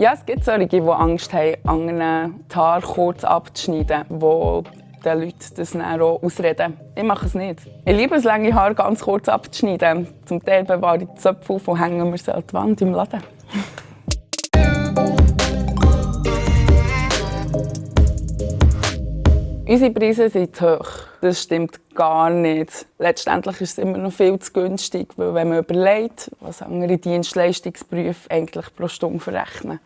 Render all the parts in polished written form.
Ja, es gibt solche, die Angst haben, anderen die Haare kurz abzuschneiden, die den Leuten das dann auch ausreden. Ich mache es nicht. Ich liebe es, lange Haare ganz kurz abzuschneiden. Zum Teil bewahre ich die Zöpfe auf und hängen wir sie an die Wand im Laden. Unsere Preise sind zu hoch. Das stimmt gar nicht. Letztendlich ist es immer noch viel zu günstig, weil wenn man überlegt, was andere Dienstleistungsberufe eigentlich pro Stunde verrechnen.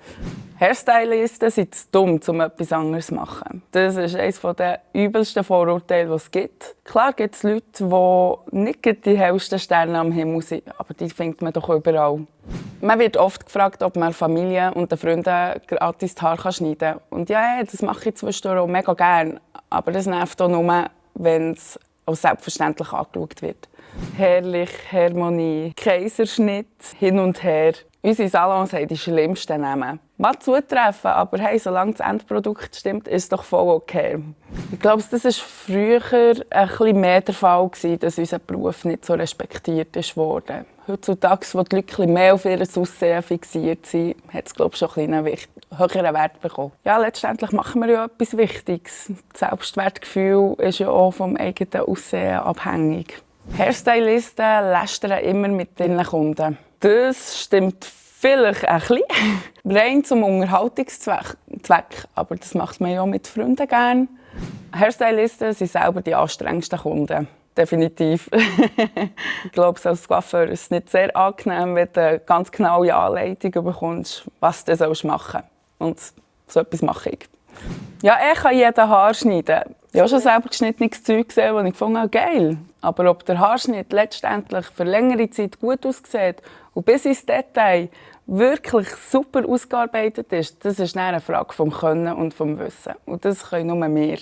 Hairstylisten sind zu dumm, um etwas anderes zu machen. Das ist eines der übelsten Vorurteile, die es gibt. Klar gibt es Leute, die nicht die hellsten Sterne am Himmel sind, aber die findet man doch überall. Man wird oft gefragt, ob man Familie und den Freunden gratis die Haare schneiden kann. Und ja, das mache ich zwischendurch auch mega gerne. Aber das nervt auch nur, wenn es als selbstverständlich angeschaut wird. Herrlich, Harmonie, Kaiserschnitt, hin und her. Unsere Salons haben die schlimmsten Namen. Mag zutreffen, aber hey, solange das Endprodukt stimmt, ist es doch voll okay. Ich glaube, das war früher ein bisschen mehr der Fall, dass unser Beruf nicht so respektiert wurde. Heutzutage, wo die Leute mehr auf ihr Aussehen fixiert sind, hat es glaube ich, schon einen höheren Wert bekommen. Ja, letztendlich machen wir ja etwas Wichtiges. Das Selbstwertgefühl ist ja auch vom eigenen Aussehen abhängig. Hairstylisten lästern immer mit ihren Kunden. Das stimmt vielleicht ein bisschen. Rein zum Unterhaltungszweck, aber das macht man ja auch mit Freunden gerne. Hairstylisten sind selber die anstrengendsten Kunden. Definitiv. Ich glaube, als Coiffeur ist es nicht sehr angenehm, wenn du eine ganz genaue Anleitung bekommst, was du machen sollst. Und so etwas mache ich. Ja, ich kann jeden Haar schneiden. Ich habe schon selber geschnittenes Zeug gesehen, das ich gefunden habe, geil. Aber ob der Haarschnitt letztendlich für längere Zeit gut aussieht und bis ins Detail wirklich super ausgearbeitet ist, das ist eine Frage vom Können und vom Wissen. Und das können nur wir.